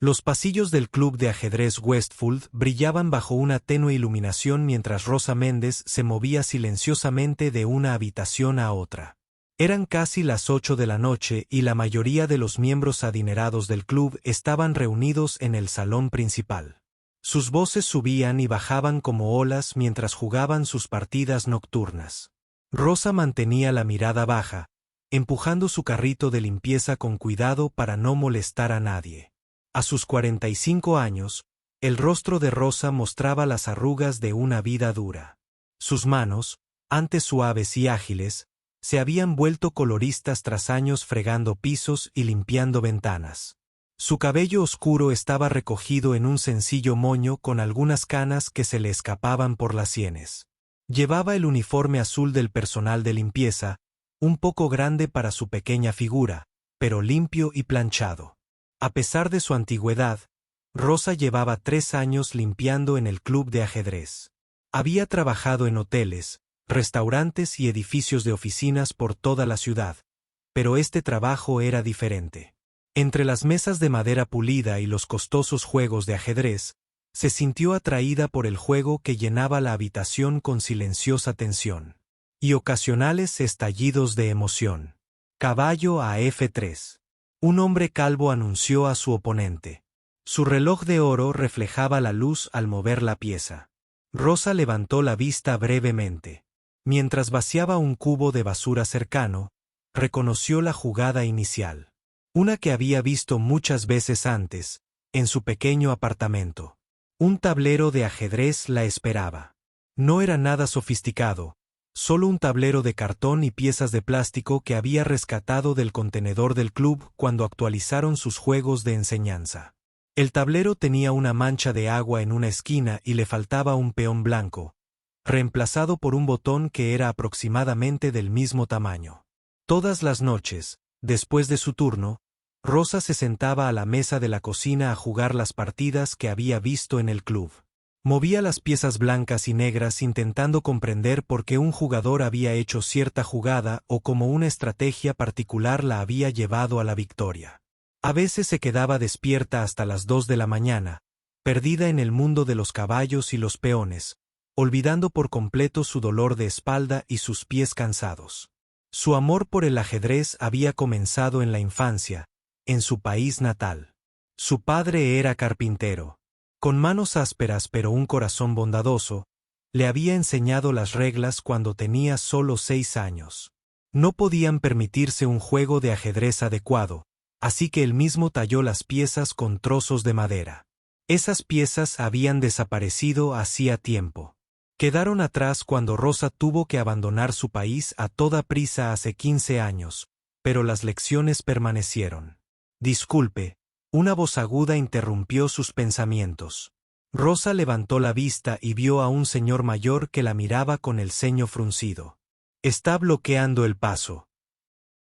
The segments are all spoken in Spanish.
Los pasillos del club de ajedrez Westfield brillaban bajo una tenue iluminación mientras Rosa Méndez se movía silenciosamente de una habitación a otra. Eran casi las 8 de la noche y la mayoría de los miembros adinerados del club estaban reunidos en el salón principal. Sus voces subían y bajaban como olas mientras jugaban sus partidas nocturnas. Rosa mantenía la mirada baja, empujando su carrito de limpieza con cuidado para no molestar a nadie. A sus 45 años, el rostro de Rosa mostraba las arrugas de una vida dura. Sus manos, antes suaves y ágiles, se habían vuelto coloristas tras años fregando pisos y limpiando ventanas. Su cabello oscuro estaba recogido en un sencillo moño con algunas canas que se le escapaban por las sienes. Llevaba el uniforme azul del personal de limpieza, un poco grande para su pequeña figura, pero limpio y planchado. A pesar de su antigüedad, Rosa llevaba 3 años limpiando en el club de ajedrez. Había trabajado en hoteles, restaurantes y edificios de oficinas por toda la ciudad, pero este trabajo era diferente. Entre las mesas de madera pulida y los costosos juegos de ajedrez, se sintió atraída por el juego que llenaba la habitación con silenciosa tensión y ocasionales estallidos de emoción. Caballo a F3. Un hombre calvo anunció a su oponente. Su reloj de oro reflejaba la luz al mover la pieza. Rosa levantó la vista brevemente. Mientras vaciaba un cubo de basura cercano, reconoció la jugada inicial. Una que había visto muchas veces antes, en su pequeño apartamento. Un tablero de ajedrez la esperaba. No era nada sofisticado, solo un tablero de cartón y piezas de plástico que había rescatado del contenedor del club cuando actualizaron sus juegos de enseñanza. El tablero tenía una mancha de agua en una esquina y le faltaba un peón blanco, reemplazado por un botón que era aproximadamente del mismo tamaño. Todas las noches, después de su turno, Rosa se sentaba a la mesa de la cocina a jugar las partidas que había visto en el club. Movía las piezas blancas y negras intentando comprender por qué un jugador había hecho cierta jugada o cómo una estrategia particular la había llevado a la victoria. A veces se quedaba despierta hasta las 2 de la mañana, perdida en el mundo de los caballos y los peones, olvidando por completo su dolor de espalda y sus pies cansados. Su amor por el ajedrez había comenzado en la infancia, en su país natal. Su padre era carpintero. Con manos ásperas pero un corazón bondadoso, le había enseñado las reglas cuando tenía solo 6 años. No podían permitirse un juego de ajedrez adecuado, así que él mismo talló las piezas con trozos de madera. Esas piezas habían desaparecido hacía tiempo. Quedaron atrás cuando Rosa tuvo que abandonar su país a toda prisa hace 15 años, pero las lecciones permanecieron. Disculpe, una voz aguda interrumpió sus pensamientos. Rosa levantó la vista y vio a un señor mayor que la miraba con el ceño fruncido. Está bloqueando el paso.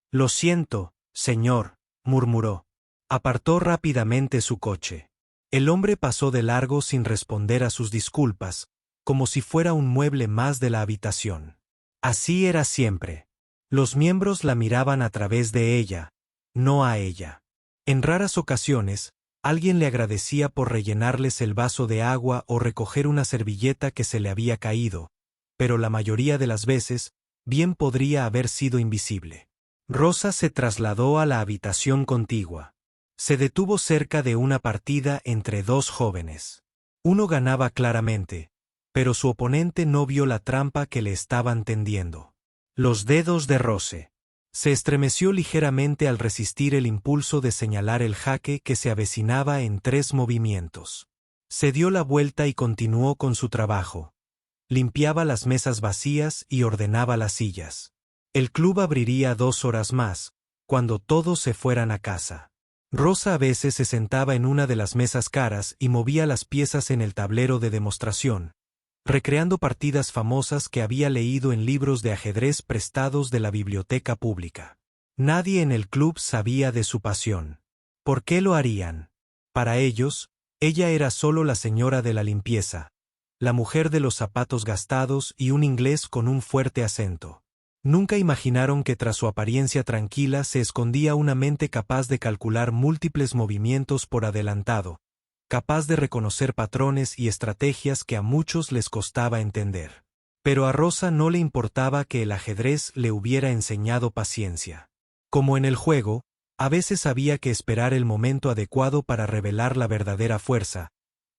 Lo siento, señor, murmuró. Apartó rápidamente su coche. El hombre pasó de largo sin responder a sus disculpas, como si fuera un mueble más de la habitación. Así era siempre. Los miembros la miraban a través de ella, no a ella. En raras ocasiones, alguien le agradecía por rellenarles el vaso de agua o recoger una servilleta que se le había caído, pero la mayoría de las veces, bien podría haber sido invisible. Rosa se trasladó a la habitación contigua. Se detuvo cerca de una partida entre 2 jóvenes. Uno ganaba claramente, pero su oponente no vio la trampa que le estaban tendiendo. Los dedos de Rose. Se estremeció ligeramente al resistir el impulso de señalar el jaque que se avecinaba en 3 movimientos. Se dio la vuelta y continuó con su trabajo. Limpiaba las mesas vacías y ordenaba las sillas. El club abriría 2 horas más, cuando todos se fueran a casa. Rosa a veces se sentaba en una de las mesas caras y movía las piezas en el tablero de demostración, recreando partidas famosas que había leído en libros de ajedrez prestados de la biblioteca pública. Nadie en el club sabía de su pasión. ¿Por qué lo harían? Para ellos, ella era solo la señora de la limpieza, la mujer de los zapatos gastados y un inglés con un fuerte acento. Nunca imaginaron que tras su apariencia tranquila se escondía una mente capaz de calcular múltiples movimientos por adelantado, capaz de reconocer patrones y estrategias que a muchos les costaba entender. Pero a Rosa no le importaba que el ajedrez le hubiera enseñado paciencia. Como en el juego, a veces había que esperar el momento adecuado para revelar la verdadera fuerza,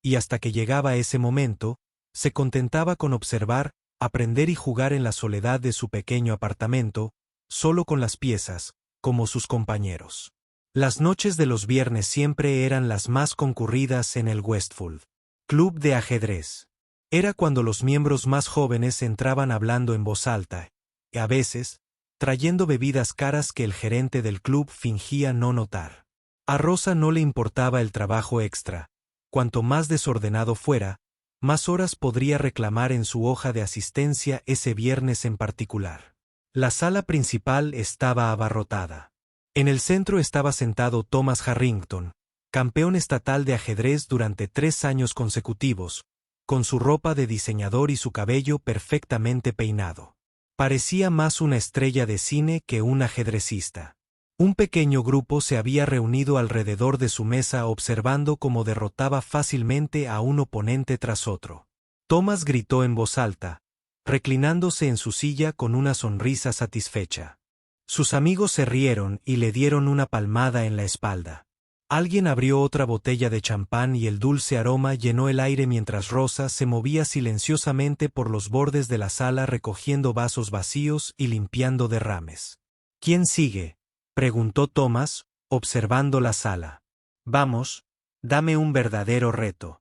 y hasta que llegaba ese momento, se contentaba con observar, aprender y jugar en la soledad de su pequeño apartamento, solo con las piezas, como sus compañeros. Las noches de los viernes siempre eran las más concurridas en el Westfield Club de Ajedrez. Era cuando los miembros más jóvenes entraban hablando en voz alta, y a veces, trayendo bebidas caras que el gerente del club fingía no notar. A Rosa no le importaba el trabajo extra. Cuanto más desordenado fuera, más horas podría reclamar en su hoja de asistencia ese viernes en particular. La sala principal estaba abarrotada. En el centro estaba sentado Thomas Harrington, campeón estatal de ajedrez durante 3 años consecutivos, con su ropa de diseñador y su cabello perfectamente peinado. Parecía más una estrella de cine que un ajedrecista. Un pequeño grupo se había reunido alrededor de su mesa observando cómo derrotaba fácilmente a un oponente tras otro. Thomas gritó en voz alta, reclinándose en su silla con una sonrisa satisfecha. Sus amigos se rieron y le dieron una palmada en la espalda. Alguien abrió otra botella de champán y el dulce aroma llenó el aire mientras Rosa se movía silenciosamente por los bordes de la sala recogiendo vasos vacíos y limpiando derrames. ¿Quién sigue?, preguntó Thomas, observando la sala. Vamos, dame un verdadero reto.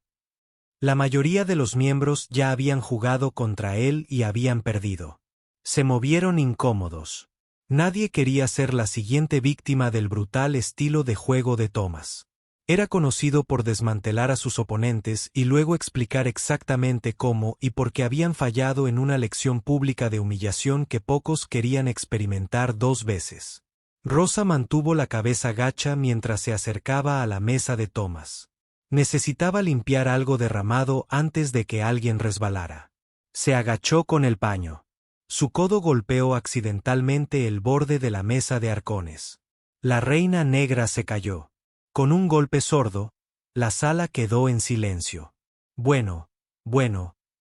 La mayoría de los miembros ya habían jugado contra él y habían perdido. Se movieron incómodos. Nadie quería ser la siguiente víctima del brutal estilo de juego de Thomas. Era conocido por desmantelar a sus oponentes y luego explicar exactamente cómo y por qué habían fallado en una lección pública de humillación que pocos querían experimentar 2 veces. Rosa mantuvo la cabeza gacha mientras se acercaba a la mesa de Thomas. Necesitaba limpiar algo derramado antes de que alguien resbalara. Se agachó con el paño. Su codo golpeó accidentalmente el borde de la mesa de arcones. La reina negra se cayó. Con un golpe sordo, la sala quedó en silencio. Bueno,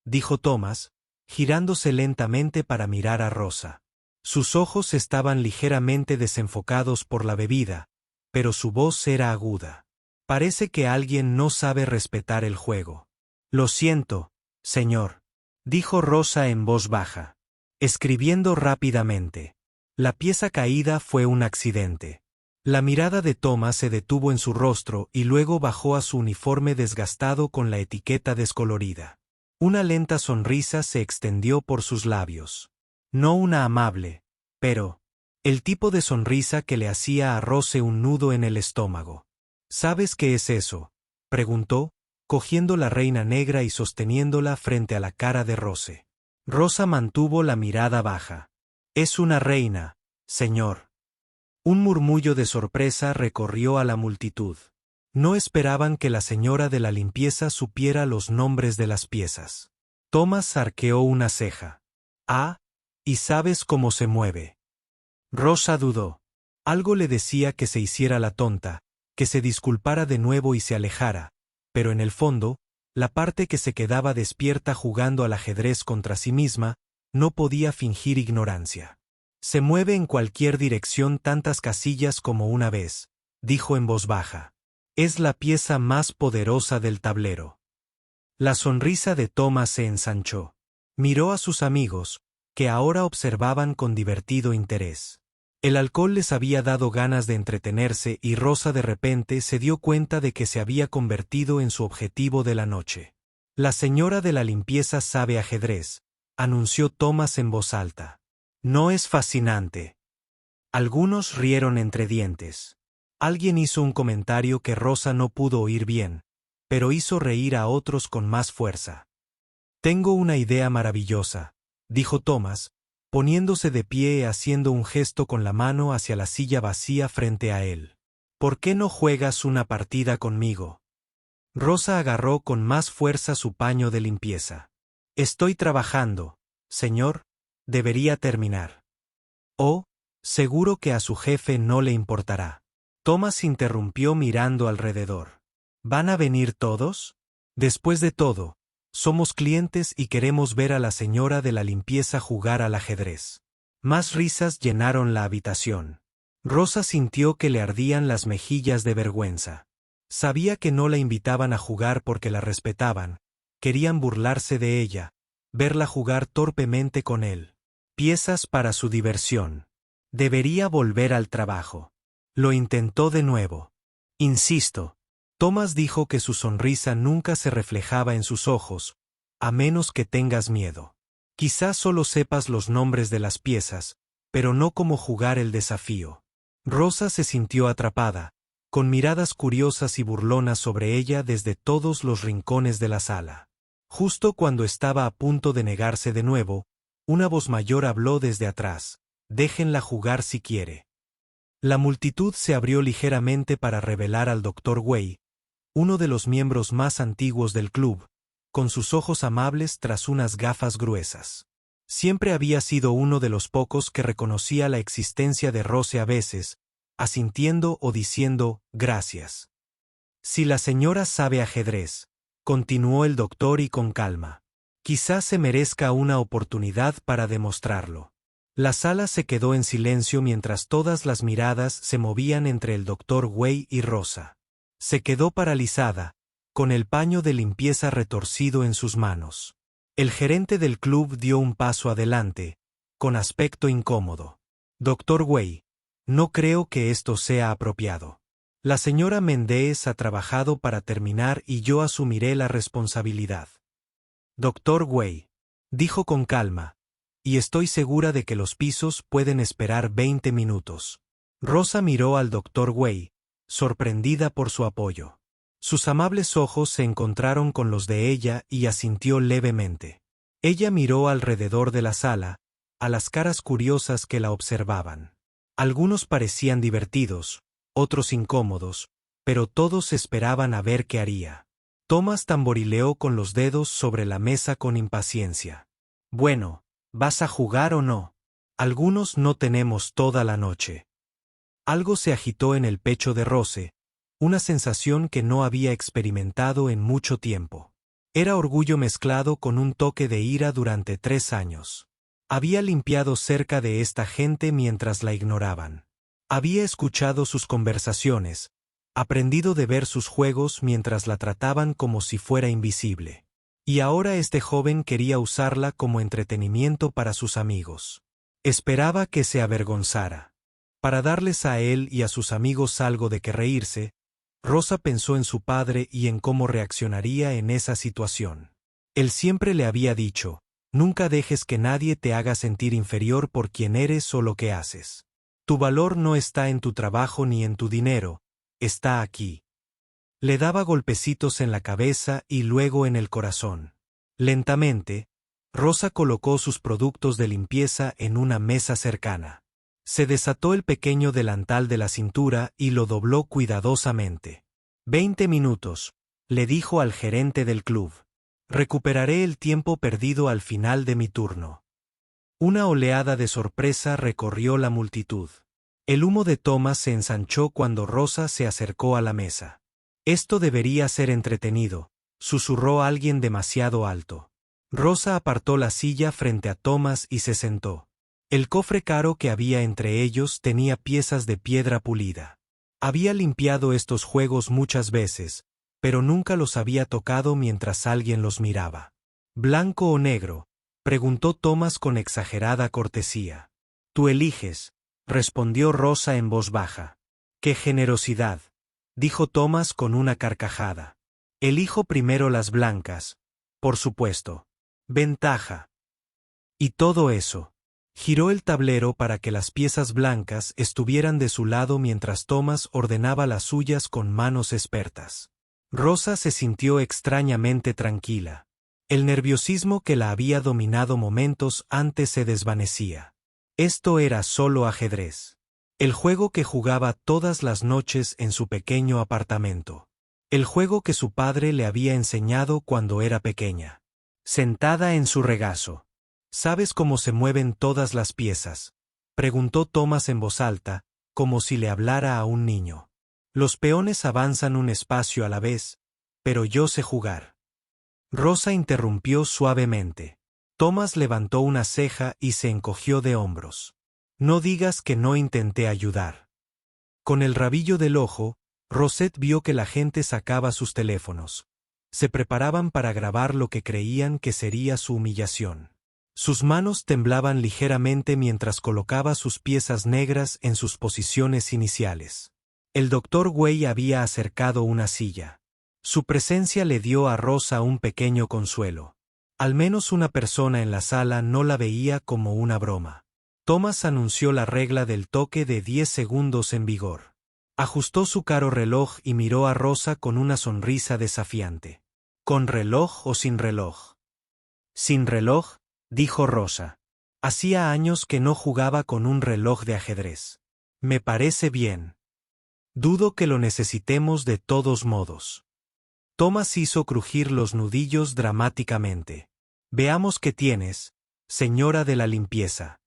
dijo Thomas, girándose lentamente para mirar a Rosa. Sus ojos estaban ligeramente desenfocados por la bebida, pero su voz era aguda. Parece que alguien no sabe respetar el juego. Lo siento, señor, dijo Rosa en voz baja, escribiendo rápidamente. La pieza caída fue un accidente. La mirada de Thomas se detuvo en su rostro y luego bajó a su uniforme desgastado con la etiqueta descolorida. Una lenta sonrisa se extendió por sus labios. No una amable, pero el tipo de sonrisa que le hacía a Rose un nudo en el estómago. ¿Sabes qué es eso?, preguntó, cogiendo la reina negra y sosteniéndola frente a la cara de Rose. Rosa mantuvo la mirada baja. Es una reina, señor. Un murmullo de sorpresa recorrió a la multitud. No esperaban que la señora de la limpieza supiera los nombres de las piezas. Thomas arqueó una ceja. Ah, ¿y sabes cómo se mueve? Rosa dudó. Algo le decía que se hiciera la tonta, que se disculpara de nuevo y se alejara, pero en el fondo, la parte que se quedaba despierta jugando al ajedrez contra sí misma, no podía fingir ignorancia. Se mueve en cualquier dirección tantas casillas como una vez, dijo en voz baja. Es la pieza más poderosa del tablero. La sonrisa de Thomas se ensanchó. Miró a sus amigos, que ahora observaban con divertido interés. El alcohol les había dado ganas de entretenerse y Rosa de repente se dio cuenta de que se había convertido en su objetivo de la noche. La señora de la limpieza sabe ajedrez, anunció Thomas en voz alta. ¿No es fascinante? Algunos rieron entre dientes. Alguien hizo un comentario que Rosa no pudo oír bien, pero hizo reír a otros con más fuerza. Tengo una idea maravillosa, dijo Thomas, poniéndose de pie y haciendo un gesto con la mano hacia la silla vacía frente a él. ¿Por qué no juegas una partida conmigo? Rosa agarró con más fuerza su paño de limpieza. Estoy trabajando, señor, debería terminar. Oh, seguro que a su jefe no le importará. Thomas interrumpió mirando alrededor. ¿Van a venir todos? Después de todo, somos clientes y queremos ver a la señora de la limpieza jugar al ajedrez. Más risas llenaron la habitación. Rosa sintió que le ardían las mejillas de vergüenza. Sabía que no la invitaban a jugar porque la respetaban, querían burlarse de ella, verla jugar torpemente con él. Piezas para su diversión. Debería volver al trabajo. Lo intentó de nuevo. Insisto. Thomas dijo que su sonrisa nunca se reflejaba en sus ojos, a menos que tengas miedo. Quizás solo sepas los nombres de las piezas, pero no cómo jugar el desafío. Rosa se sintió atrapada, con miradas curiosas y burlonas sobre ella desde todos los rincones de la sala. Justo cuando estaba a punto de negarse de nuevo, una voz mayor habló desde atrás: «Déjenla jugar si quiere». La multitud se abrió ligeramente para revelar al Dr. Wei, uno de los miembros más antiguos del club, con sus ojos amables tras unas gafas gruesas. Siempre había sido uno de los pocos que reconocía la existencia de Rose a veces, asintiendo o diciendo «gracias». «Si la señora sabe ajedrez», continuó el doctor y con calma, «quizás se merezca una oportunidad para demostrarlo». La sala se quedó en silencio mientras todas las miradas se movían entre el Dr. Wei y Rosa. Se quedó paralizada, con el paño de limpieza retorcido en sus manos. El gerente del club dio un paso adelante, con aspecto incómodo. «Dr. Wei, no creo que esto sea apropiado. La señora Mendes ha trabajado para terminar y yo asumiré la responsabilidad». «Dr. Wei», dijo con calma, «y estoy segura de que los pisos pueden esperar 20 minutos». Rosa miró al Dr. Wei, sorprendida por su apoyo. Sus amables ojos se encontraron con los de ella y asintió levemente. Ella miró alrededor de la sala, a las caras curiosas que la observaban. Algunos parecían divertidos, otros incómodos, pero todos esperaban a ver qué haría. Thomas tamborileó con los dedos sobre la mesa con impaciencia. «Bueno, ¿vas a jugar o no? Algunos no tenemos toda la noche». Algo se agitó en el pecho de Rose, una sensación que no había experimentado en mucho tiempo. Era orgullo mezclado con un toque de ira durante 3 años. Había limpiado cerca de esta gente mientras la ignoraban. Había escuchado sus conversaciones, aprendido de ver sus juegos mientras la trataban como si fuera invisible. Y ahora este joven quería usarla como entretenimiento para sus amigos. Esperaba que se avergonzara. Para darles a él y a sus amigos algo de que reírse, Rosa pensó en su padre y en cómo reaccionaría en esa situación. Él siempre le había dicho: «Nunca dejes que nadie te haga sentir inferior por quien eres o lo que haces. Tu valor no está en tu trabajo ni en tu dinero, está aquí». Le daba golpecitos en la cabeza y luego en el corazón. Lentamente, Rosa colocó sus productos de limpieza en una mesa cercana. Se desató el pequeño delantal de la cintura y lo dobló cuidadosamente. 20 minutos, le dijo al gerente del club. Recuperaré el tiempo perdido al final de mi turno. Una oleada de sorpresa recorrió la multitud. El humo de Thomas se ensanchó cuando Rosa se acercó a la mesa. Esto debería ser entretenido, susurró alguien demasiado alto. Rosa apartó la silla frente a Thomas y se sentó. El cofre caro que había entre ellos tenía piezas de piedra pulida. Había limpiado estos juegos muchas veces, pero nunca los había tocado mientras alguien los miraba. ¿Blanco o negro?, preguntó Thomas con exagerada cortesía. Tú eliges, respondió Rosa en voz baja. ¡Qué generosidad!, dijo Thomas con una carcajada. Elijo primero las blancas, por supuesto. Ventaja. Y todo eso. Giró el tablero para que las piezas blancas estuvieran de su lado mientras Thomas ordenaba las suyas con manos expertas. Rosa se sintió extrañamente tranquila. El nerviosismo que la había dominado momentos antes se desvanecía. Esto era solo ajedrez. El juego que jugaba todas las noches en su pequeño apartamento. El juego que su padre le había enseñado cuando era pequeña. Sentada en su regazo. Sabes cómo se mueven todas las piezas. preguntó Thomas en voz alta, como si le hablara a un niño. Los peones avanzan un espacio a la vez, pero yo sé jugar. Rosa interrumpió suavemente. Thomas levantó una ceja y se encogió de hombros. No digas que no intenté ayudar. Con el rabillo del ojo, Rosette vio que la gente sacaba sus teléfonos. Se preparaban para grabar lo que creían que sería su humillación. Sus manos temblaban ligeramente mientras colocaba sus piezas negras en sus posiciones iniciales. El Dr. Wei había acercado una silla. Su presencia le dio a Rosa un pequeño consuelo. Al menos una persona en la sala no la veía como una broma. Thomas anunció la regla del toque de 10 segundos en vigor. Ajustó su caro reloj y miró a Rosa con una sonrisa desafiante. ¿Con reloj o sin reloj? Sin reloj, dijo Rosa. Hacía años que no jugaba con un reloj de ajedrez. Me parece bien. Dudo que lo necesitemos de todos modos. Thomas hizo crujir los nudillos dramáticamente. Veamos qué tienes, señora de la limpieza.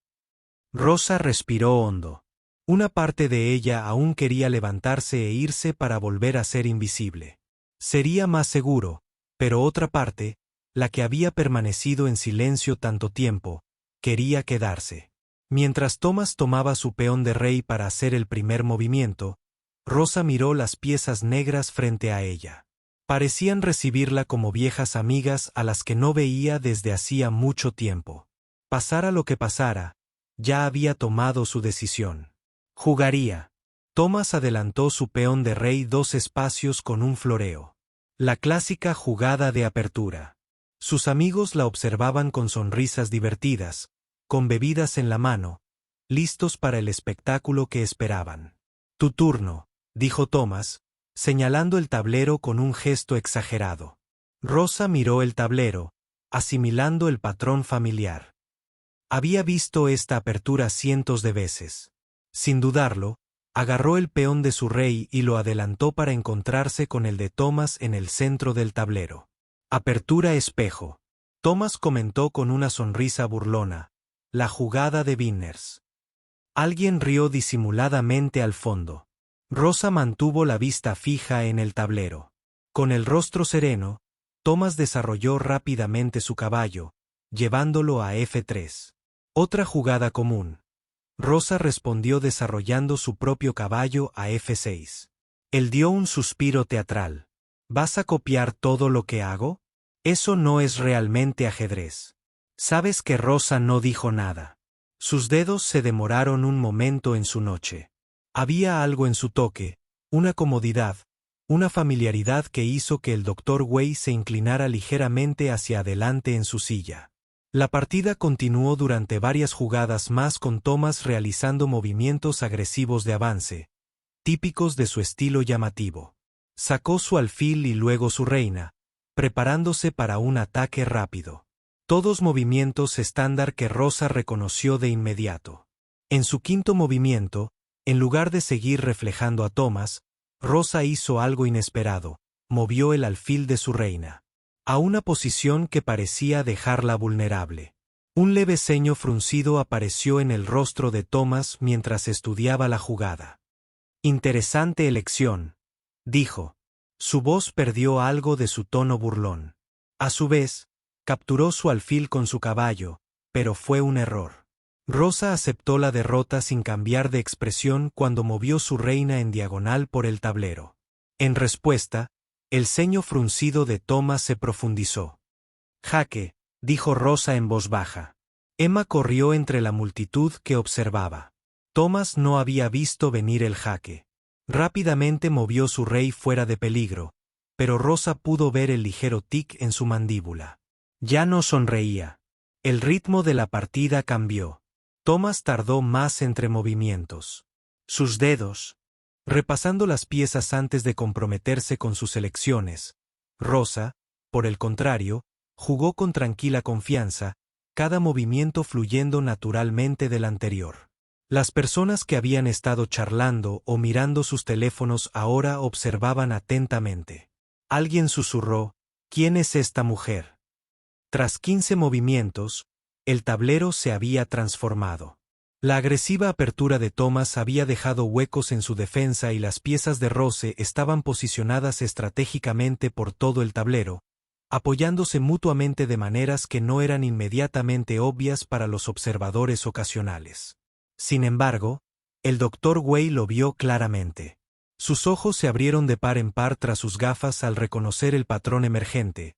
Rosa respiró hondo. Una parte de ella aún quería levantarse e irse para volver a ser invisible. Sería más seguro, pero otra parte, la que había permanecido en silencio tanto tiempo, quería quedarse. Mientras Thomas tomaba su peón de rey para hacer el primer movimiento, Rosa miró las piezas negras frente a ella. Parecían recibirla como viejas amigas a las que no veía desde hacía mucho tiempo. Pasara lo que pasara, ya había tomado su decisión. Jugaría. Thomas adelantó su peón de rey 2 espacios con un floreo. La clásica jugada de apertura. Sus amigos la observaban con sonrisas divertidas, con bebidas en la mano, listos para el espectáculo que esperaban. Tu turno, dijo Thomas, señalando el tablero con un gesto exagerado. Rosa miró el tablero, asimilando el patrón familiar. Había visto esta apertura cientos de veces. Sin dudarlo, agarró el peón de su rey y lo adelantó para encontrarse con el de Thomas en el centro del tablero. Apertura espejo. Thomas comentó con una sonrisa burlona. La jugada de Winners. Alguien rió disimuladamente al fondo. Rosa mantuvo la vista fija en el tablero. Con el rostro sereno, Thomas desarrolló rápidamente su caballo, llevándolo a F3. Otra jugada común. Rosa respondió desarrollando su propio caballo a F6. Él dio un suspiro teatral. ¿Vas a copiar todo lo que hago? Eso no es realmente ajedrez. Sabes que Rosa no dijo nada. Sus dedos se demoraron un momento en su noche. Había algo en su toque, una comodidad, una familiaridad que hizo que el Dr. Wei se inclinara ligeramente hacia adelante en su silla. La partida continuó durante varias jugadas más con Thomas realizando movimientos agresivos de avance, típicos de su estilo llamativo. Sacó su alfil y luego su reina, preparándose para un ataque rápido. Todos movimientos estándar que Rosa reconoció de inmediato. En su quinto movimiento, en lugar de seguir reflejando a Thomas, Rosa hizo algo inesperado, movió el alfil de su reina a una posición que parecía dejarla vulnerable. Un leve ceño fruncido apareció en el rostro de Thomas mientras estudiaba la jugada. Interesante elección, dijo. Su voz perdió algo de su tono burlón. A su vez, capturó su alfil con su caballo, pero fue un error. Rosa aceptó la derrota sin cambiar de expresión cuando movió su reina en diagonal por el tablero. En respuesta, el ceño fruncido de Thomas se profundizó. Jaque, dijo Rosa en voz baja. Emma corrió entre la multitud que observaba. Thomas no había visto venir el jaque. Rápidamente movió su rey fuera de peligro, pero Rosa pudo ver el ligero tic en su mandíbula. Ya no sonreía. El ritmo de la partida cambió. Thomas tardó más entre movimientos. Sus dedos, repasando las piezas antes de comprometerse con sus elecciones. Rosa, por el contrario, jugó con tranquila confianza, cada movimiento fluyendo naturalmente del anterior. Las personas que habían estado charlando o mirando sus teléfonos ahora observaban atentamente. Alguien susurró, ¿quién es esta mujer? Tras 15 movimientos, el tablero se había transformado. La agresiva apertura de Thomas había dejado huecos en su defensa y las piezas de roce estaban posicionadas estratégicamente por todo el tablero, apoyándose mutuamente de maneras que no eran inmediatamente obvias para los observadores ocasionales. Sin embargo, el Dr. Wei lo vio claramente. Sus ojos se abrieron de par en par tras sus gafas al reconocer el patrón emergente.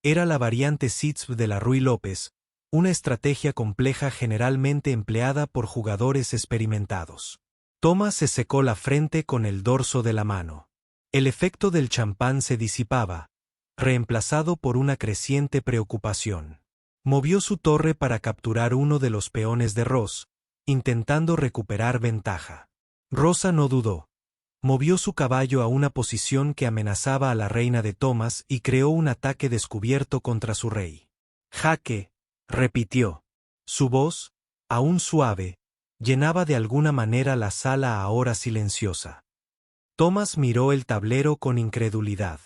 Era la variante Sitzb de la Ruy López, una estrategia compleja generalmente empleada por jugadores experimentados. Thomas se secó la frente con el dorso de la mano. El efecto del champán se disipaba, reemplazado por una creciente preocupación. Movió su torre para capturar uno de los peones de Ross, intentando recuperar ventaja. Rosa no dudó. Movió su caballo a una posición que amenazaba a la reina de Thomas y creó un ataque descubierto contra su rey. Jaque, repitió. Su voz, aún suave, llenaba de alguna manera la sala ahora silenciosa. Thomas miró el tablero con incredulidad.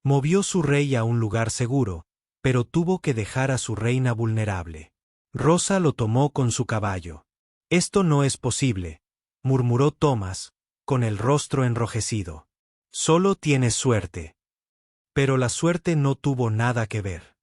Movió su rey a un lugar seguro, pero tuvo que dejar a su reina vulnerable. Rosa lo tomó con su caballo. Esto no es posible, murmuró Thomas, con el rostro enrojecido. Solo tienes suerte. Pero la suerte no tuvo nada que ver.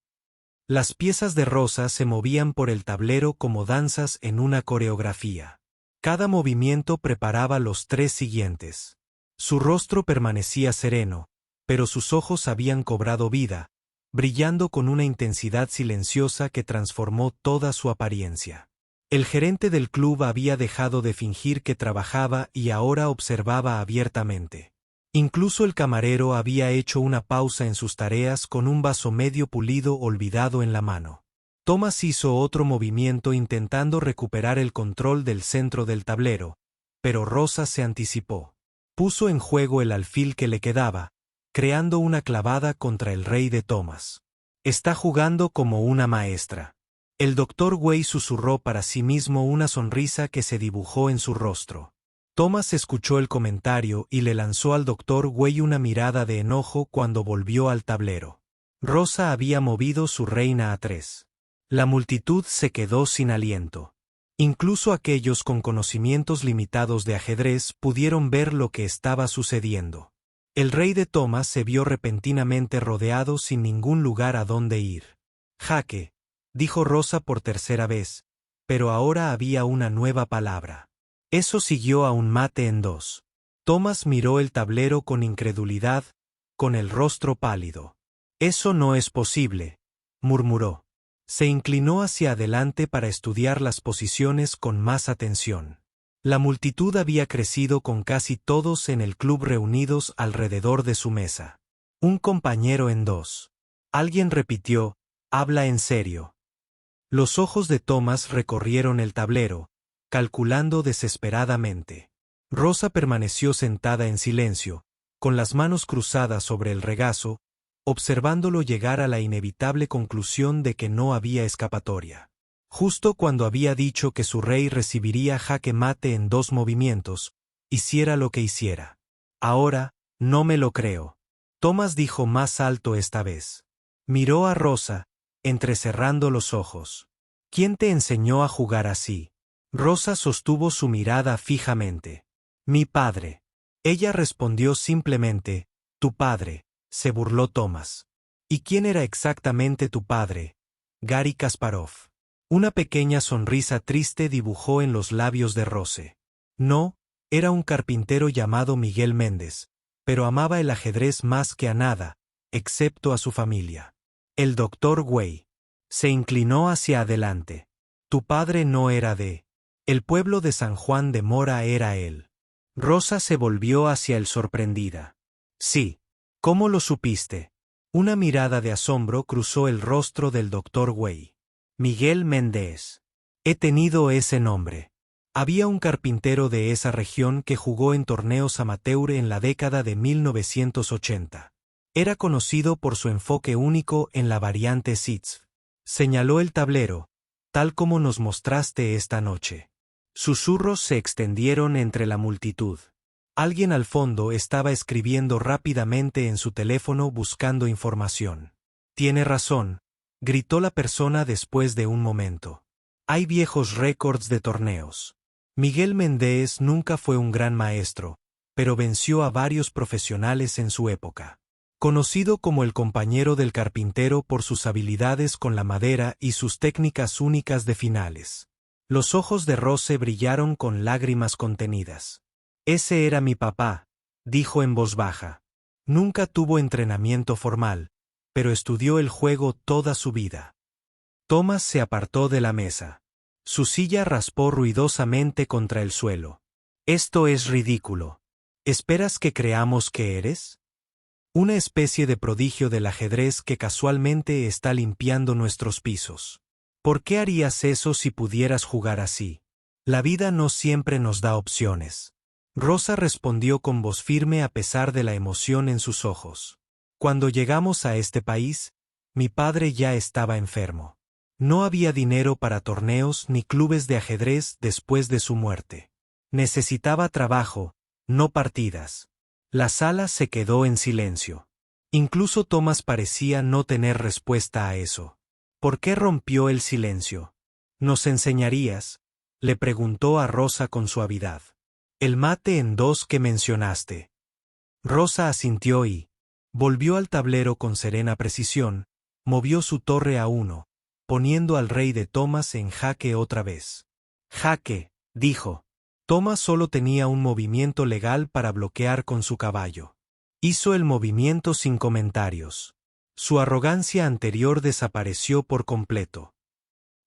Las piezas de Rosa se movían por el tablero como danzas en una coreografía. Cada movimiento preparaba los tres siguientes. Su rostro permanecía sereno, pero sus ojos habían cobrado vida, brillando con una intensidad silenciosa que transformó toda su apariencia. El gerente del club había dejado de fingir que trabajaba y ahora observaba abiertamente. Incluso el camarero había hecho una pausa en sus tareas con un vaso medio pulido olvidado en la mano. Thomas hizo otro movimiento intentando recuperar el control del centro del tablero, pero Rosa se anticipó. Puso en juego el alfil que le quedaba, creando una clavada contra el rey de Thomas. Está jugando como una maestra. El Dr. Wei susurró para sí mismo una sonrisa que se dibujó en su rostro. Thomas escuchó el comentario y le lanzó al Dr. Wei una mirada de enojo cuando volvió al tablero. Rosa había movido su reina a 3. La multitud se quedó sin aliento. Incluso aquellos con conocimientos limitados de ajedrez pudieron ver lo que estaba sucediendo. El rey de Thomas se vio repentinamente rodeado sin ningún lugar a donde ir. Jaque, dijo Rosa por tercera vez, pero ahora había una nueva palabra. Eso siguió a un mate en 2. Thomas miró el tablero con incredulidad, con el rostro pálido. Eso no es posible, murmuró. Se inclinó hacia adelante para estudiar las posiciones con más atención. La multitud había crecido con casi todos en el club reunidos alrededor de su mesa. Un compañero en 2. Alguien repitió, habla en serio. Los ojos de Thomas recorrieron el tablero, calculando desesperadamente. Rosa permaneció sentada en silencio, con las manos cruzadas sobre el regazo, observándolo llegar a la inevitable conclusión de que no había escapatoria. Justo cuando había dicho que su rey recibiría jaque mate en 2 movimientos, hiciera lo que hiciera. Ahora, no me lo creo. Thomas dijo más alto esta vez. Miró a Rosa, entrecerrando los ojos. ¿Quién te enseñó a jugar así? Rosa sostuvo su mirada fijamente. Mi padre. Ella respondió simplemente, tu padre, se burló Thomas. ¿Y quién era exactamente tu padre? Gary Kasparov. Una pequeña sonrisa triste dibujó en los labios de Rose. No, era un carpintero llamado Miguel Méndez, pero amaba el ajedrez más que a nada, excepto a su familia. El Dr. Wei. Se inclinó hacia adelante. Tu padre no era de... El pueblo de San Juan de Mora era él. Rosa se volvió hacia él sorprendida. Sí. ¿Cómo lo supiste? Una mirada de asombro cruzó el rostro del Dr. Wei. Miguel Méndez. He tenido ese nombre. Había un carpintero de esa región que jugó en torneos amateur en la década de 1980. Era conocido por su enfoque único en la variante Sitzb. Señaló el tablero, tal como nos mostraste esta noche. Susurros se extendieron entre la multitud. Alguien al fondo estaba escribiendo rápidamente en su teléfono buscando información. Tiene razón, gritó la persona después de un momento. Hay viejos récords de torneos. Miguel Méndez nunca fue un gran maestro, pero venció a varios profesionales en su época. Conocido como el compañero del carpintero por sus habilidades con la madera y sus técnicas únicas de finales. Los ojos de Rose brillaron con lágrimas contenidas. Ese era mi papá, dijo en voz baja. Nunca tuvo entrenamiento formal, pero estudió el juego toda su vida. Thomas se apartó de la mesa. Su silla raspó ruidosamente contra el suelo. Esto es ridículo. ¿Esperas que creamos que eres? Una especie de prodigio del ajedrez que casualmente está limpiando nuestros pisos. ¿Por qué harías eso si pudieras jugar así? La vida no siempre nos da opciones. Rosa respondió con voz firme a pesar de la emoción en sus ojos. Cuando llegamos a este país, mi padre ya estaba enfermo. No había dinero para torneos ni clubes de ajedrez después de su muerte. Necesitaba trabajo, no partidas. La sala se quedó en silencio. Incluso Thomas parecía no tener respuesta a eso. ¿Por qué rompió el silencio? ¿Nos enseñarías?, le preguntó a Rosa con suavidad. El mate en dos que mencionaste. Rosa asintió y volvió al tablero con serena precisión, movió su torre a 1, poniendo al rey de Thomas en jaque otra vez. Jaque, dijo. Thomas solo tenía un movimiento legal para bloquear con su caballo. Hizo el movimiento sin comentarios. Su arrogancia anterior desapareció por completo.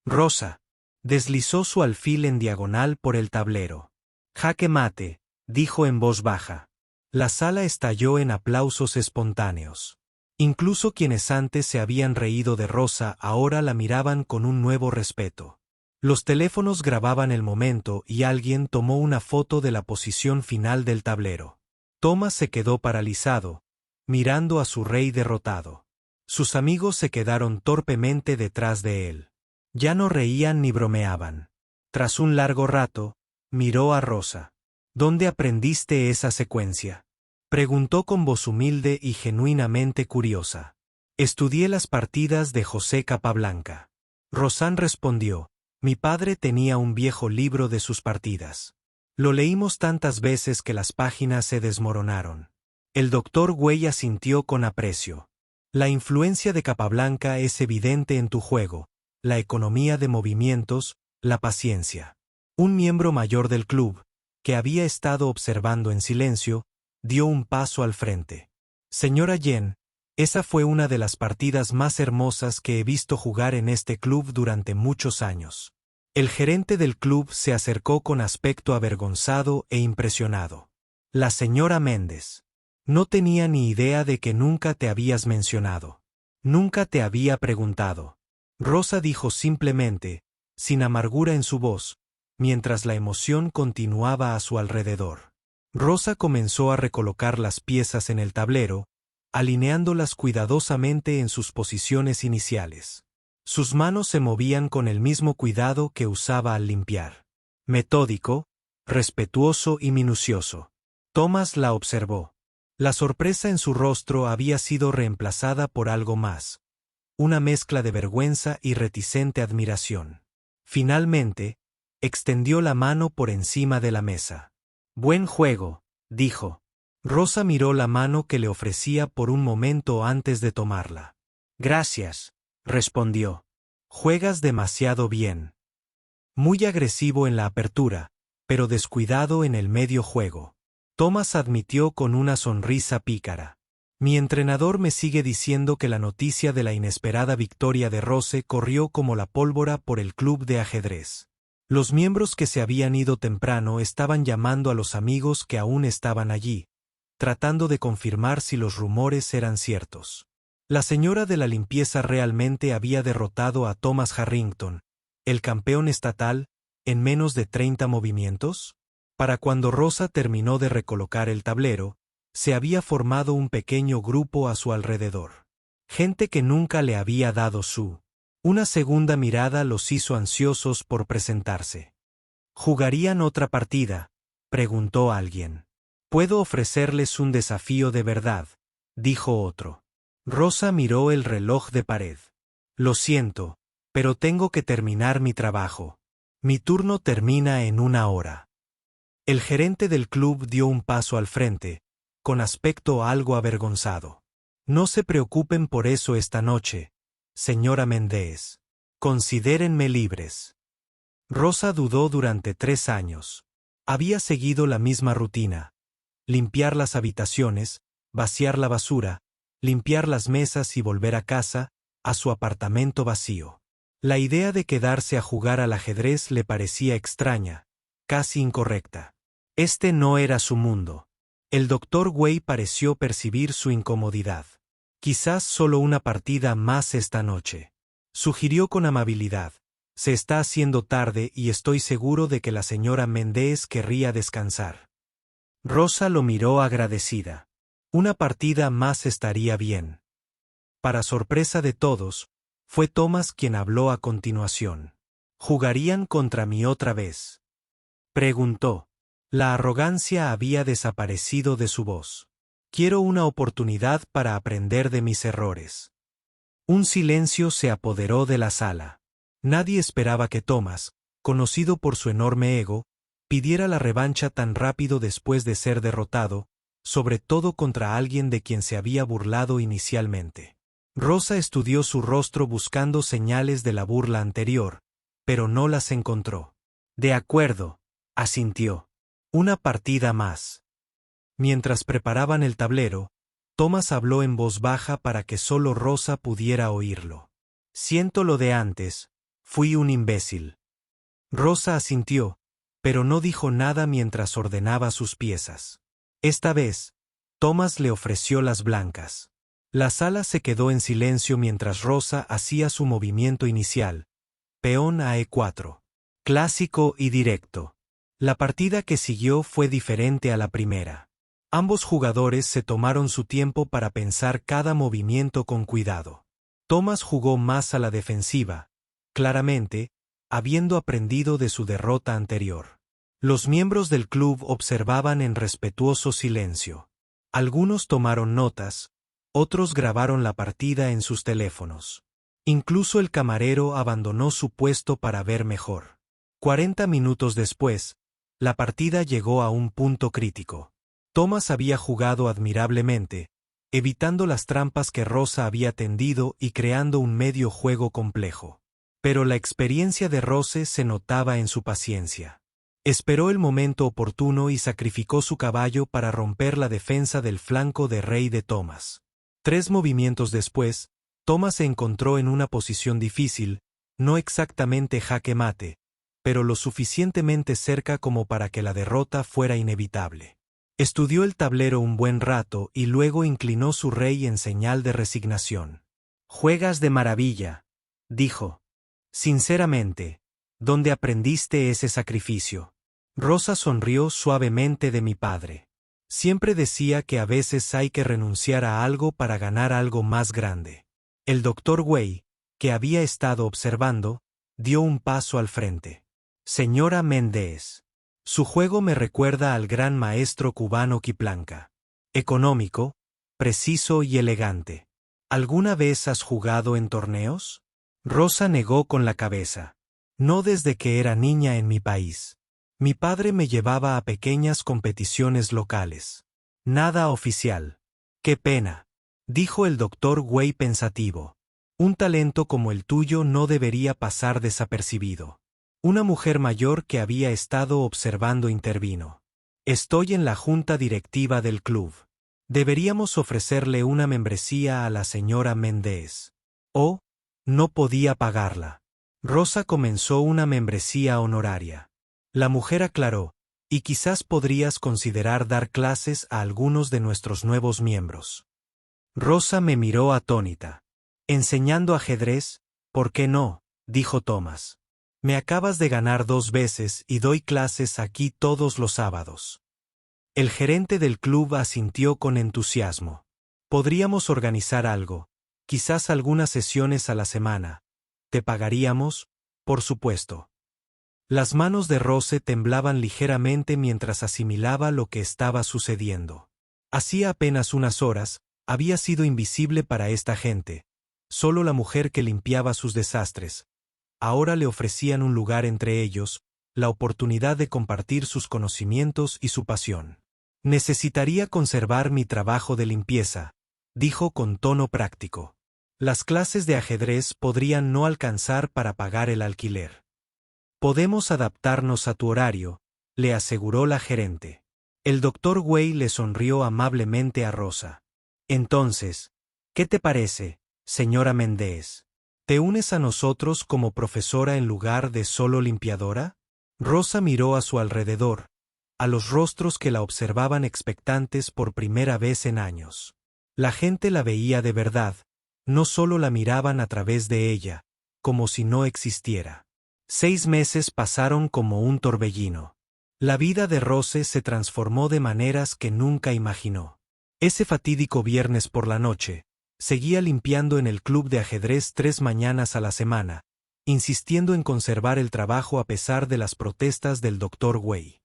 Rosa deslizó su alfil en diagonal por el tablero. Jaque mate, dijo en voz baja. La sala estalló en aplausos espontáneos. Incluso quienes antes se habían reído de Rosa ahora la miraban con un nuevo respeto. Los teléfonos grababan el momento y alguien tomó una foto de la posición final del tablero. Thomas se quedó paralizado, mirando a su rey derrotado. Sus amigos se quedaron torpemente detrás de él. Ya no reían ni bromeaban. Tras un largo rato, miró a Rosa. ¿Dónde aprendiste esa secuencia?, preguntó con voz humilde y genuinamente curiosa. Estudié las partidas de José Capablanca. Rosan respondió. Mi padre tenía un viejo libro de sus partidas. Lo leímos tantas veces que las páginas se desmoronaron. El doctor Güey asintió con aprecio. La influencia de Capablanca es evidente en tu juego, la economía de movimientos, la paciencia. Un miembro mayor del club, que había estado observando en silencio, dio un paso al frente. Señora Yen, esa fue una de las partidas más hermosas que he visto jugar en este club durante muchos años. El gerente del club se acercó con aspecto avergonzado e impresionado. La señora Méndez. No tenía ni idea de que nunca te habías mencionado. Nunca te había preguntado. Rosa dijo simplemente, sin amargura en su voz, mientras la emoción continuaba a su alrededor. Rosa comenzó a recolocar las piezas en el tablero, alineándolas cuidadosamente en sus posiciones iniciales. Sus manos se movían con el mismo cuidado que usaba al limpiar. Metódico, respetuoso y minucioso. Thomas la observó. La sorpresa en su rostro había sido reemplazada por algo más. Una mezcla de vergüenza y reticente admiración. Finalmente, extendió la mano por encima de la mesa. Buen juego, dijo. Rosa miró la mano que le ofrecía por un momento antes de tomarla. Gracias, respondió. Juegas demasiado bien. Muy agresivo en la apertura, pero descuidado en el medio juego. Thomas admitió con una sonrisa pícara. Mi entrenador me sigue diciendo que la noticia de la inesperada victoria de Rose corrió como la pólvora por el club de ajedrez. Los miembros que se habían ido temprano estaban llamando a los amigos que aún estaban allí, tratando de confirmar si los rumores eran ciertos. La señora de la limpieza realmente había derrotado a Thomas Harrington, el campeón estatal, en menos de 30 movimientos. Para cuando Rosa terminó de recolocar el tablero, se había formado un pequeño grupo a su alrededor. Gente que nunca le había dado su. Una segunda mirada los hizo ansiosos por presentarse. ¿Jugarían otra partida?, preguntó alguien. Puedo ofrecerles un desafío de verdad, dijo otro. Rosa miró el reloj de pared. Lo siento, pero tengo que terminar mi trabajo. Mi turno termina en 1 hora. El gerente del club dio un paso al frente, con aspecto algo avergonzado. No se preocupen por eso esta noche, señora Méndez. Considérenme libres. Rosa dudó durante 3 años. Había seguido la misma rutina: limpiar las habitaciones, vaciar la basura, limpiar las mesas y volver a casa, a su apartamento vacío. La idea de quedarse a jugar al ajedrez le parecía extraña, casi incorrecta. Este no era su mundo. El Dr. Wei pareció percibir su incomodidad. Quizás solo una partida más esta noche. Sugirió con amabilidad. Se está haciendo tarde y estoy seguro de que la señora Méndez querría descansar. Rosa lo miró agradecida. Una partida más estaría bien. Para sorpresa de todos, fue Thomas quien habló a continuación. ¿Jugarían contra mí otra vez?, preguntó. La arrogancia había desaparecido de su voz. Quiero una oportunidad para aprender de mis errores. Un silencio se apoderó de la sala. Nadie esperaba que Thomas, conocido por su enorme ego, pidiera la revancha tan rápido después de ser derrotado, sobre todo contra alguien de quien se había burlado inicialmente. Rosa estudió su rostro buscando señales de la burla anterior, pero no las encontró. De acuerdo, asintió. Una partida más. Mientras preparaban el tablero, Thomas habló en voz baja para que solo Rosa pudiera oírlo. Siento lo de antes, fui un imbécil. Rosa asintió, pero no dijo nada mientras ordenaba sus piezas. Esta vez, Thomas le ofreció las blancas. La sala se quedó en silencio mientras Rosa hacía su movimiento inicial, peón a E4. Clásico y directo. La partida que siguió fue diferente a la primera. Ambos jugadores se tomaron su tiempo para pensar cada movimiento con cuidado. Thomas jugó más a la defensiva, claramente, habiendo aprendido de su derrota anterior. Los miembros del club observaban en respetuoso silencio. Algunos tomaron notas, otros grabaron la partida en sus teléfonos. Incluso el camarero abandonó su puesto para ver mejor. 40 minutos después, la partida llegó a un punto crítico. Thomas había jugado admirablemente, evitando las trampas que Rosa había tendido y creando un medio juego complejo. Pero la experiencia de Rose se notaba en su paciencia. Esperó el momento oportuno y sacrificó su caballo para romper la defensa del flanco de rey de Thomas. 3 movimientos después, Thomas se encontró en una posición difícil, no exactamente jaque mate, pero lo suficientemente cerca como para que la derrota fuera inevitable. Estudió el tablero un buen rato y luego inclinó su rey en señal de resignación. «Juegas de maravilla», dijo. «Sinceramente, ¿dónde aprendiste ese sacrificio?» Rosa sonrió suavemente. De mi padre. Siempre decía que a veces hay que renunciar a algo para ganar algo más grande. El Dr. Wei, que había estado observando, dio un paso al frente. Señora Méndez. Su juego me recuerda al gran maestro cubano Quiplanca. Económico, preciso y elegante. ¿Alguna vez has jugado en torneos? Rosa negó con la cabeza. No desde que era niña en mi país. Mi padre me llevaba a pequeñas competiciones locales. Nada oficial. Qué pena, dijo el Dr. Wei pensativo. Un talento como el tuyo no debería pasar desapercibido. Una mujer mayor que había estado observando intervino. Estoy en la junta directiva del club. Deberíamos ofrecerle una membresía a la señora Méndez. Oh, no podía pagarla. Rosa comenzó una membresía honoraria. La mujer aclaró, y quizás podrías considerar dar clases a algunos de nuestros nuevos miembros. Rosa me miró atónita. ¿Enseñando ajedrez? ¿Por qué no?, dijo Thomas. Me acabas de ganar 2 veces y doy clases aquí todos los sábados. El gerente del club asintió con entusiasmo. Podríamos organizar algo, quizás algunas sesiones a la semana. ¿Te pagaríamos? Por supuesto. Las manos de Rose temblaban ligeramente mientras asimilaba lo que estaba sucediendo. Hacía apenas unas horas, había sido invisible para esta gente, solo la mujer que limpiaba sus desastres, ahora le ofrecían un lugar entre ellos, la oportunidad de compartir sus conocimientos y su pasión. Necesitaría conservar mi trabajo de limpieza, dijo con tono práctico. Las clases de ajedrez podrían no alcanzar para pagar el alquiler. Podemos adaptarnos a tu horario, le aseguró la gerente. El doctor Wei le sonrió amablemente a Rosa. Entonces, ¿qué te parece, señora Méndez? ¿Te unes a nosotros como profesora en lugar de solo limpiadora? Rosa miró a su alrededor, a los rostros que la observaban expectantes por primera vez en años. La gente la veía de verdad, no solo la miraban a través de ella, como si no existiera. 6 meses pasaron como un torbellino. La vida de Rose se transformó de maneras que nunca imaginó. Ese fatídico viernes por la noche, seguía limpiando en el club de ajedrez 3 mañanas a la semana, insistiendo en conservar el trabajo a pesar de las protestas del Dr. Wei.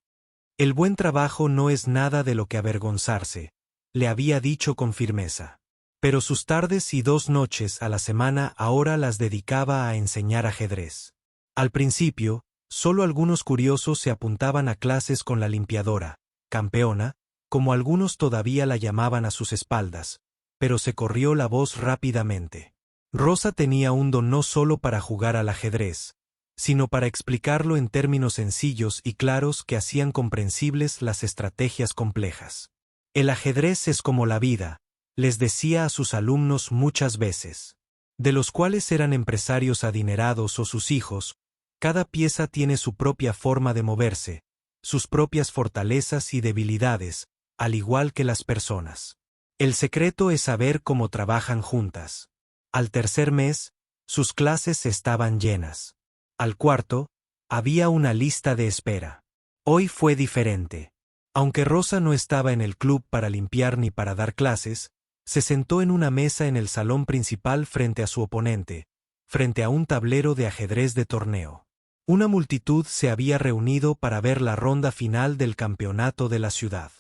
El buen trabajo no es nada de lo que avergonzarse, le había dicho con firmeza. Pero sus tardes y 2 noches a la semana ahora las dedicaba a enseñar ajedrez. Al principio, solo algunos curiosos se apuntaban a clases con la limpiadora, campeona, como algunos todavía la llamaban a sus espaldas, pero se corrió la voz rápidamente. Rosa tenía un don no solo para jugar al ajedrez, sino para explicarlo en términos sencillos y claros que hacían comprensibles las estrategias complejas. El ajedrez es como la vida, les decía a sus alumnos muchas veces. De los cuales eran empresarios adinerados o sus hijos, cada pieza tiene su propia forma de moverse, sus propias fortalezas y debilidades, al igual que las personas. El secreto es saber cómo trabajan juntas. Al tercer mes, sus clases estaban llenas. Al cuarto, había una lista de espera. Hoy fue diferente. Aunque Rosa no estaba en el club para limpiar ni para dar clases, se sentó en una mesa en el salón principal frente a su oponente, frente a un tablero de ajedrez de torneo. Una multitud se había reunido para ver la ronda final del campeonato de la ciudad.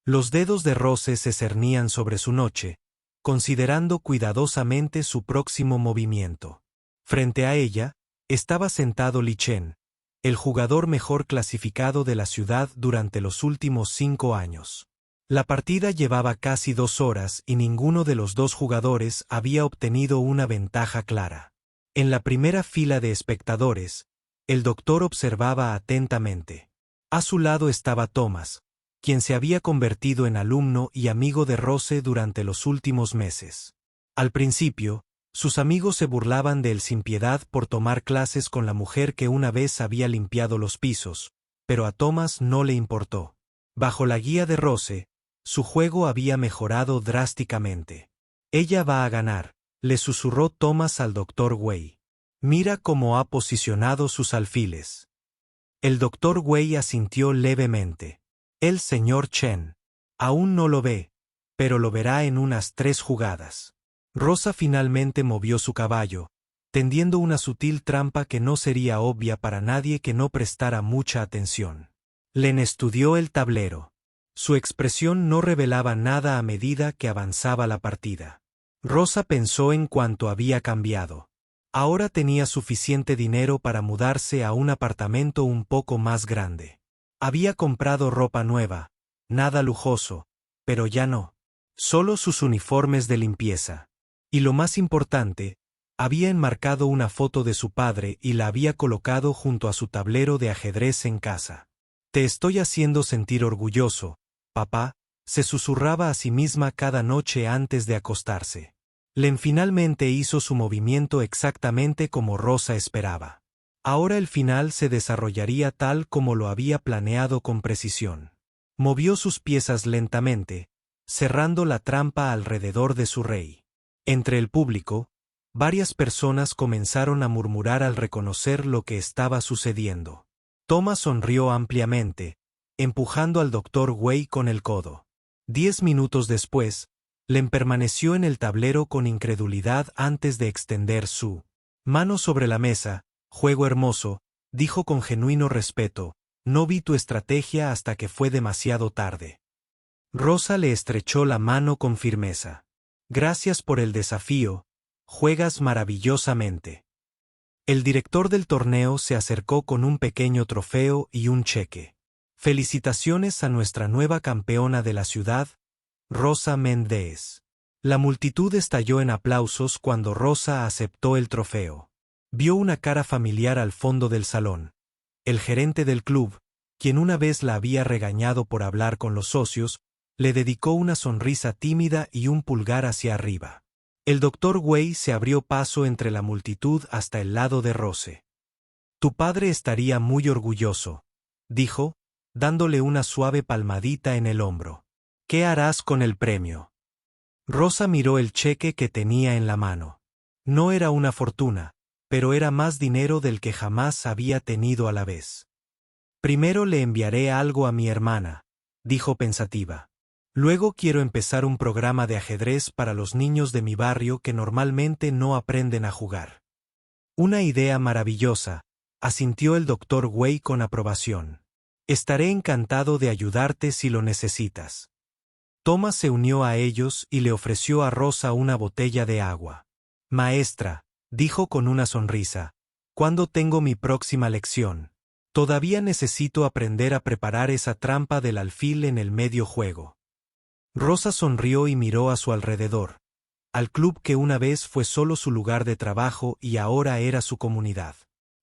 Los dedos de Rose se cernían sobre su noche, considerando cuidadosamente su próximo movimiento. Frente a ella, estaba sentado Li Chen, el jugador mejor clasificado de la ciudad durante los últimos 5 años. La partida llevaba casi 2 horas y ninguno de los 2 jugadores había obtenido una ventaja clara. En la primera fila de espectadores, el doctor observaba atentamente. A su lado estaba Thomas, quien se había convertido en alumno y amigo de Rose durante los últimos meses. Al principio, sus amigos se burlaban de él sin piedad por tomar clases con la mujer que una vez había limpiado los pisos, pero a Thomas no le importó. Bajo la guía de Rose, su juego había mejorado drásticamente. Ella va a ganar, le susurró Thomas al Dr. Wei. Mira cómo ha posicionado sus alfiles. El Dr. Wei asintió levemente. El señor Chen aún no lo ve, pero lo verá en unas 3 jugadas. Rosa finalmente movió su caballo, tendiendo una sutil trampa que no sería obvia para nadie que no prestara mucha atención. Len estudió el tablero. Su expresión no revelaba nada a medida que avanzaba la partida. Rosa pensó en cuánto había cambiado. Ahora tenía suficiente dinero para mudarse a un apartamento un poco más grande. Había comprado ropa nueva, nada lujoso, pero ya no. Solo sus uniformes de limpieza. Y lo más importante, había enmarcado una foto de su padre y la había colocado junto a su tablero de ajedrez en casa. Te estoy haciendo sentir orgulloso, papá, se susurraba a sí misma cada noche antes de acostarse. Len finalmente hizo su movimiento exactamente como Rosa esperaba. Ahora el final se desarrollaría tal como lo había planeado con precisión. Movió sus piezas lentamente, cerrando la trampa alrededor de su rey. Entre el público, varias personas comenzaron a murmurar al reconocer lo que estaba sucediendo. Thomas sonrió ampliamente, empujando al Dr. Wei con el codo. 10 minutos después, Len permaneció en el tablero con incredulidad antes de extender su mano sobre la mesa. Juego hermoso, dijo con genuino respeto, no vi tu estrategia hasta que fue demasiado tarde. Rosa le estrechó la mano con firmeza. Gracias por el desafío, juegas maravillosamente. El director del torneo se acercó con un pequeño trofeo y un cheque. Felicitaciones a nuestra nueva campeona de la ciudad, Rosa Méndez. La multitud estalló en aplausos cuando Rosa aceptó el trofeo. Vio una cara familiar al fondo del salón. El gerente del club, quien una vez la había regañado por hablar con los socios, le dedicó una sonrisa tímida y un pulgar hacia arriba. El doctor Wei se abrió paso entre la multitud hasta el lado de Rose. Tu padre estaría muy orgulloso, dijo, dándole una suave palmadita en el hombro. ¿Qué harás con el premio? Rosa miró el cheque que tenía en la mano. No era una fortuna, pero era más dinero del que jamás había tenido a la vez. Primero le enviaré algo a mi hermana, dijo pensativa. Luego quiero empezar un programa de ajedrez para los niños de mi barrio que normalmente no aprenden a jugar. Una idea maravillosa, asintió el doctor Wei con aprobación. Estaré encantado de ayudarte si lo necesitas. Thomas se unió a ellos y le ofreció a Rosa una botella de agua. Maestra, dijo con una sonrisa, ¿cuándo tengo mi próxima lección? Todavía necesito aprender a preparar esa trampa del alfil en el medio juego. Rosa sonrió y miró a su alrededor, al club que una vez fue solo su lugar de trabajo y ahora era su comunidad.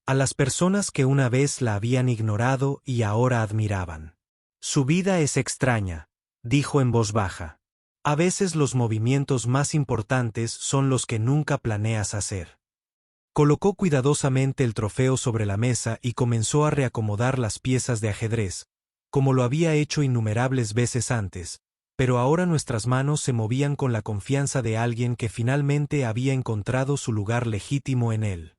A las personas que una vez la habían ignorado y ahora admiraban. Su vida es extraña, dijo en voz baja. A veces los movimientos más importantes son los que nunca planeas hacer. Colocó cuidadosamente el trofeo sobre la mesa y comenzó a reacomodar las piezas de ajedrez, como lo había hecho innumerables veces antes, pero ahora nuestras manos se movían con la confianza de alguien que finalmente había encontrado su lugar legítimo en él.